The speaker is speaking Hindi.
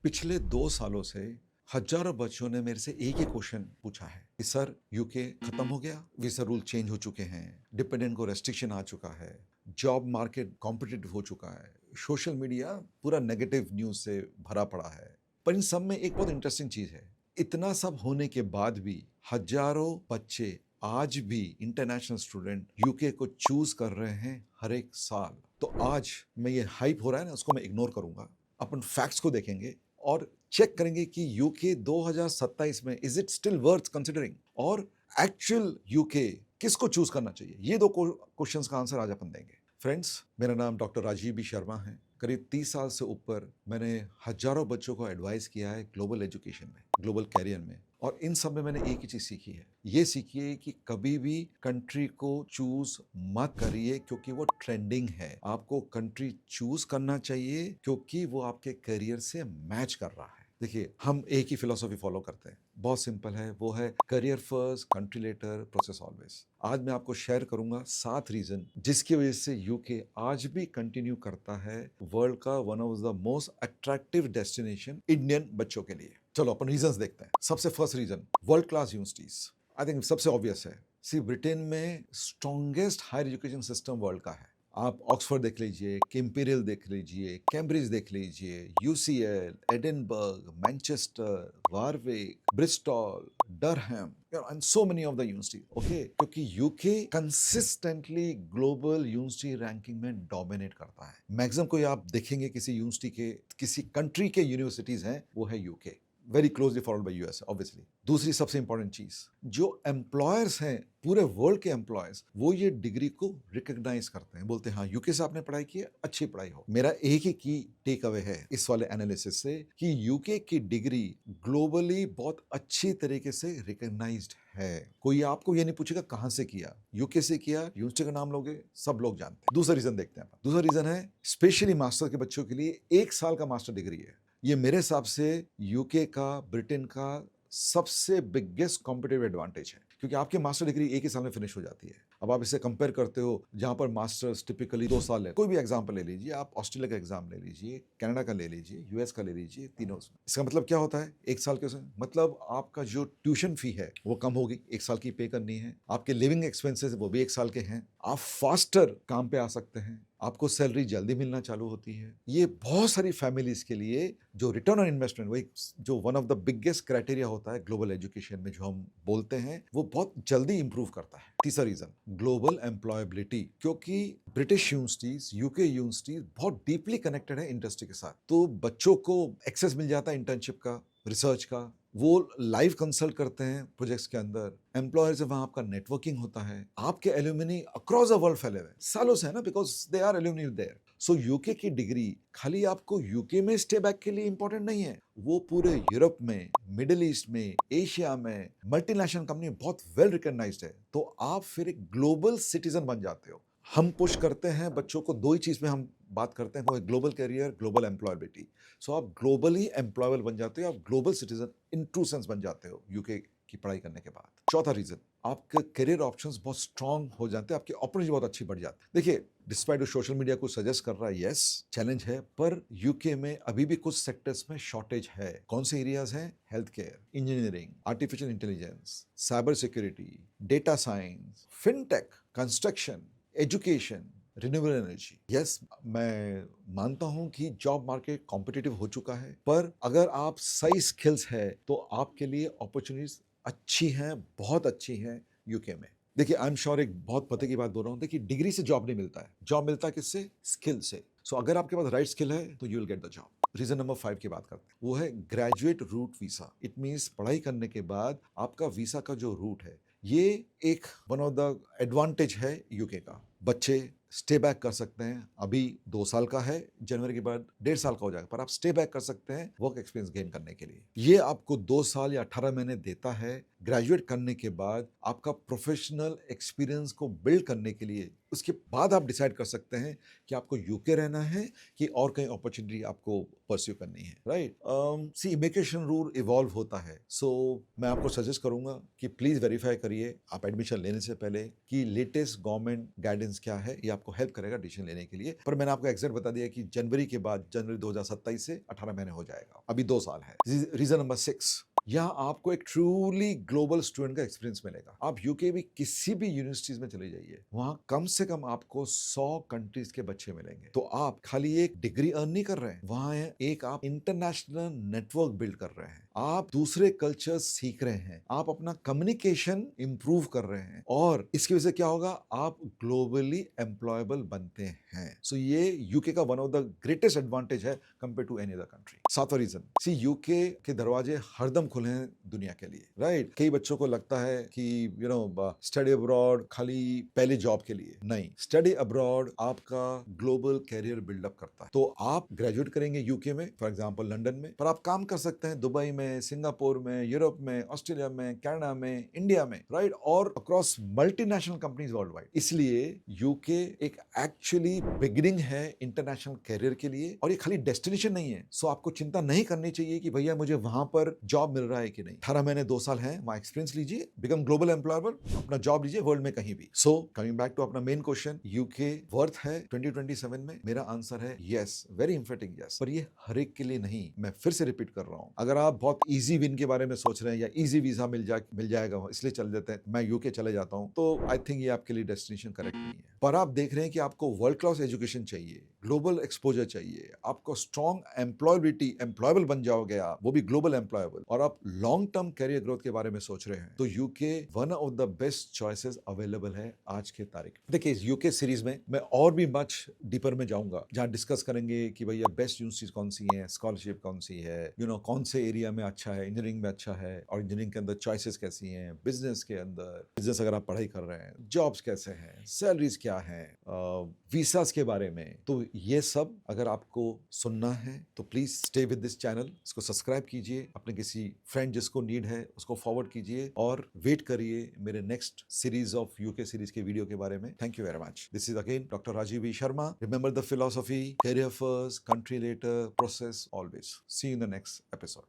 पिछले 2 सालों से हजारों बच्चों ने मेरे से एक ही क्वेश्चन पूछा है कि सर यूके खत्म हो गया, वीजा रूल चेंज हो चुके हैं, डिपेंडेंट को रेस्ट्रिक्शन आ चुका है, जॉब मार्केट कॉम्पिटिटिव हो चुका है, सोशल मीडिया पूरा नेगेटिव न्यूज से भरा पड़ा है। पर इन सब में एक बहुत इंटरेस्टिंग चीज है, इतना सब होने के बाद भी हजारों बच्चे आज भी इंटरनेशनल स्टूडेंट यूके को चूज कर रहे हैं हर एक साल। तो आज मैं ये हाइप हो रहा है ना, उसको मैं इग्नोर करूंगा, अपन फैक्ट्स को देखेंगे और चेक करेंगे कि यूके 2027 में is it still worth considering, और एक्चुअल यूके किसको चूज करना चाहिए। ये दो क्वेश्चंस का आंसर आज अपन देंगे। फ्रेंड्स, मेरा नाम डॉक्टर राजीव बी शर्मा है। करीब 30 साल से ऊपर मैंने हजारों बच्चों को एडवाइस किया है ग्लोबल एजुकेशन में, ग्लोबल कैरियर में, और इन सब में मैंने एक ही चीज सीखी है। ये सीखी है कि कभी भी कंट्री को चूज मत करिए क्योंकि वो ट्रेंडिंग है। आपको कंट्री चूज करना चाहिए क्योंकि वो आपके करियर से मैच कर रहा है। देखिए, हम एक ही फिलॉसफी फॉलो करते हैं, बहुत सिंपल है, वो है career first, country later, process always. आज मैं आपको शेयर करूंगा 7 रीजन जिसकी वजह से यूके आज भी कंटिन्यू करता है वर्ल्ड का one of the most attractive destination Indian बच्चों के लिए। चलो अपन रीजंस देखते हैं। सबसे first reason, world class universities. I think सबसे ऑब्वियस है। सी, ब्रिटेन में strongest higher education system world का है। आप ऑक्सफोर्ड देख लीजिए, कैम्ब्रियल देख लीजिए, कैम्ब्रिज देख लीजिए, UCL, Edinburgh, Manchester, वारविक, Bristol, Durham, and so many of the university, okay? क्योंकि UK consistently global university ranking में डोमिनेट करता है। मैक्सिमम कोई आप देखेंगे किसी यूनिवर्सिटी के, किसी कंट्री के यूनिवर्सिटीज हैं, वो है UK, very closely followed by US obviously. दूसरी सबसे इंपॉर्टेंट चीज, जो एम्प्लॉयर्स हैं पूरे वर्ल्ड के एम्प्लॉयर्स, वो ये डिग्री को रिकॉग्नाइज करते हैं, बोलते हैं हाँ यूके से आपने पढ़ाई की है, अच्छी पढ़ाई हो। मेरा एक ही की टेक अवे है इस वाले एनालिसिस से कि यूके की डिग्री ग्लोबली बहुत अच्छी तरीके से रिकॉग्नाइज्ड है। कोई आपको ये नहीं पूछेगा कहां से किया, यूके से किया, यूनिवर्सिटी का नाम लोगे, सब लोग जानते हैं। दूसरा रीजन देखते हैं। दूसरा रीजन है स्पेशली मास्टर के बच्चों के लिए 1 साल का मास्टर डिग्री है। ये मेरे हिसाब से यूके का, ब्रिटेन का सबसे बिगेस्ट कॉम्पिटिटिव एडवांटेज है, क्योंकि आपकी मास्टर डिग्री एक ही साल में फिनिश हो जाती है। अब आप इसे कंपेयर करते हो जहां पर मास्टर्स टिपिकली 2 साल है। कोई भी एग्जाम्पल ले लीजिए, आप ऑस्ट्रेलिया का एग्जाम ले लीजिए, कनाडा का ले लीजिए, यूएस का ले लीजिए, तीनों। इसका मतलब क्या होता है 1 साल के उसमें? मतलब आपका जो ट्यूशन फी है वो कम होगी, 1 साल की पे करनी है। आपके लिविंग एक्सपेंसेस वो भी 1 साल के हैं। आप फास्टर काम पे आ सकते हैं, आपको सैलरी जल्दी मिलना चालू होती है। ये बहुत सारी फैमिलीज के लिए जो रिटर्न ऑन इन्वेस्टमेंट, वही जो one of the biggest criteria होता है ग्लोबल एजुकेशन में, जो हम बोलते हैं, वो बहुत जल्दी इंप्रूव करता है। तीसरा रीजन, ग्लोबल एम्प्लॉयबिलिटी, क्योंकि ब्रिटिश यूनिवर्सिटीज, यूके यूनिवर्सिटीज बहुत डीपली कनेक्टेड है इंडस्ट्री के साथ, तो बच्चों को एक्सेस मिल जाता है इंटर्नशिप का, रिसर्च का, वो लाइव कंसल्ट करते हैं प्रोजेक्ट्स के अंदर। एम्प्लॉयर से वहां आपका नेटवर्किंग होता है, आपके एल्यूमिनी अक्रॉस द वर्ल्ड फैले हुए सालों से है ना, because they are alumni there. So UK की डिग्री खाली आपको यूके में स्टे बैक के लिए इंपॉर्टेंट नहीं है, वो पूरे यूरोप में, मिडिल ईस्ट में, एशिया में मल्टीनेशनल कंपनी बहुत वेल रिकॉग्नाइज्ड है, तो आप फिर एक ग्लोबल सिटीजन बन जाते हो। हम पुश करते हैं बच्चों को, 2 ही चीज में हम बात करते हैं, वो है ग्लोबल करियर, ग्लोबल एम्प्लॉयबिलिटी। सो आप ग्लोबली एम्प्लॉयबल बन जाते हो, आप global citizen in true sense बन जाते हो यूके की पढ़ाई करने के बाद। चौथा रीजन, आपके करियर ऑप्शंस बहुत स्ट्रांग हो जाते हैं, आपकी अपॉर्चुनिटी बहुत अच्छी बढ़ जाती है। देखिए, डिस्पाइट सोशल मीडिया को सजेस्ट कर रहा है, यस चैलेंज है, पर यूके में अभी भी कुछ सेक्टर्स में शॉर्टेज है। कौन से एरियाज हैं? Health care, engineering, artificial intelligence, cyber security, data science, fintech, construction, education, renewable energy. Yes, मैं मानता हूं कि जॉब मार्केट कॉम्पिटिटिव हो चुका है, पर अगर आप सही स्किल्स है तो आपके लिए अपॉर्चुनिटीज अच्छी हैं, बहुत अच्छी हैं यूके में। देखिए, आई एम श्योर एक बहुत पते की बात बोल रहा हूं, देखिए डिग्री से जॉब नहीं मिलता है, जॉब मिलता है किससे? स्किल से। सो अगर आपके पास राइट स्किल है तो you will get the job. Reason number 5 की बात करते हैं, वो है graduate route visa. It means पढ़ाई करने के बाद आपका वीसा का जो रूट है, ये एक वन ऑफ द एडवांटेज है यूके का। बच्चे स्टे बैक कर सकते हैं, अभी 2 साल का है, जनवरी के बाद 1.5 साल का हो जाएगा, पर आप स्टे बैक कर सकते हैं वर्क एक्सपीरियंस गेन करने के लिए। ये आपको 2 साल या 18 महीने देता है ग्रेजुएट करने के बाद आपका प्रोफेशनल एक्सपीरियंस को बिल्ड करने के लिए उसके बाद आप डिसाइड कर सकते हैं कि आपको यूके रहना है कि और कहीं अपॉर्चुनिटी आपको परस्यू करनी है, राइट। सी इमिग्रेशन रूल इवॉल्व होता है, सो मैं आपको सजेस्ट करूंगा कि प्लीज वेरीफाई करिए आप एडमिशन लेने से पहले कि लेटेस्ट गवर्नमेंट गाइडेंस क्या है, ये आपको हेल्प करेगा डिसीजन लेने के लिए। पर मैंने आपको एग्जैक्ट बता दिया कि जनवरी के बाद, जनवरी 2027 से 18 महीने हो जाएगा, अभी 2 साल है। रीजन नंबर 6, यहाँ आपको एक ट्रूली ग्लोबल स्टूडेंट का एक्सपीरियंस मिलेगा। आप यूके भी किसी भी यूनिवर्सिटीज में चले जाइए, वहां कम से कम आपको 100 कंट्रीज के बच्चे मिलेंगे। तो आप खाली एक डिग्री अर्न नहीं कर रहे हैं, वहां एक आप इंटरनेशनल नेटवर्क बिल्ड कर रहे हैं, आप दूसरे कल्चर सीख रहे हैं, आप अपना कम्युनिकेशन इंप्रूव कर रहे हैं, और इसकी वजह से क्या होगा, आप ग्लोबली एम्प्लॉयबल बनते हैं। सो ये यूके का one of the greatest advantage है compare to any other country. 7वां रीजन, सी यूके के दरवाजे हरदम खुले हैं दुनिया के लिए, राइट। कई बच्चों को लगता है कि स्टडी अब्रॉड खाली पहले जॉब के लिए, नहीं। स्टडी अब्रॉड आपका ग्लोबल कैरियर बिल्डअप करता है। तो आप ग्रेजुएट करेंगे यूके में, फॉर एग्जांपल लंदन में, पर आप काम कर सकते हैं दुबई में, सिंगापुर में, यूरोप में, ऑस्ट्रेलिया में, कनाडा में, इंडिया में, राइट, और across multinational companies world wide. इसलिए यूके एक एक्चुअली बिगिनिंग है इंटरनेशनल कैरियर के लिए, और ये खाली डेस्टिनेशन नहीं है। सो आपको चिंता नहीं करनी चाहिए कि भैया मुझे वहां पर जॉब मिल रहा है कि नहीं। 18 महीने 2 साल है, वहां एक्सपीरियंस लीजिए, बिकम ग्लोबल एम्प्लॉयबल, अपना जॉब लीजिए वर्ल्ड में कहीं भी। सो कमिंग बैक टू अपना मेन क्वेश्चन, यूके वर्थ है 2027 में? मेरा आंसर है यस, वेरी एम्फेटिक यस। पर ये हर एक के लिए नहीं, मैं फिर से रिपीट कर रहा हूं। अगर आप बहुत इजी विन के बारे में सोच रहे हैं या इजी वीजा मिल जाएगा इसलिए चल देते हैं, मैं यूके चले जाता हूं, तो आई थिंक ये आपके लिए डेस्टिनेशन करेक्ट नहीं है। पर आप देख रहे हैं कि आपको वर्ल्ड क्लास एजुकेशन चाहिए, ग्लोबल एक्सपोजर चाहिए, आपको स्ट्रॉन्ग एम्प्लॉयबिलिटी, एम्प्लॉयबल बन जाओगे आप, वो भी ग्लोबल एम्प्लॉयबल, और आप लॉन्ग टर्म कैरियर ग्रोथ के बारे में सोच रहे हैं, तो UK one of the best choices available है आज के तारीख। देखिए यूके सीरीज में मैं और भी मच डीपर में जाऊंगा, जहां डिस्कस करेंगे कि भैया बेस्ट यूनिवर्सिटीज कौन सी हैं, स्कॉलरशिप कौन सी है, कौन से एरिया में अच्छा है, इंजीनियरिंग में अच्छा है, और इंजीनियरिंग के अंदर चॉइसेस कैसी हैं, बिजनेस के अंदर, बिजनेस अगर आप पढ़ाई कर रहे हैं, जॉब्स कैसे हैं, सैलरीज क्या है, वीसास के बारे में। तो ये सब अगर आपको सुनना है तो please stay with this channel, इसको सब्सक्राइब कीजिए, अपने किसी फ्रेंड जिसको नीड है उसको फॉरवर्ड कीजिए, और वेट करिए मेरे next series of UK series के वीडियो के बारे में। Thank you very much. This is again doctor Rajeev B Sharma. Remember the philosophy, career first, country later, process always. See you in the next episode.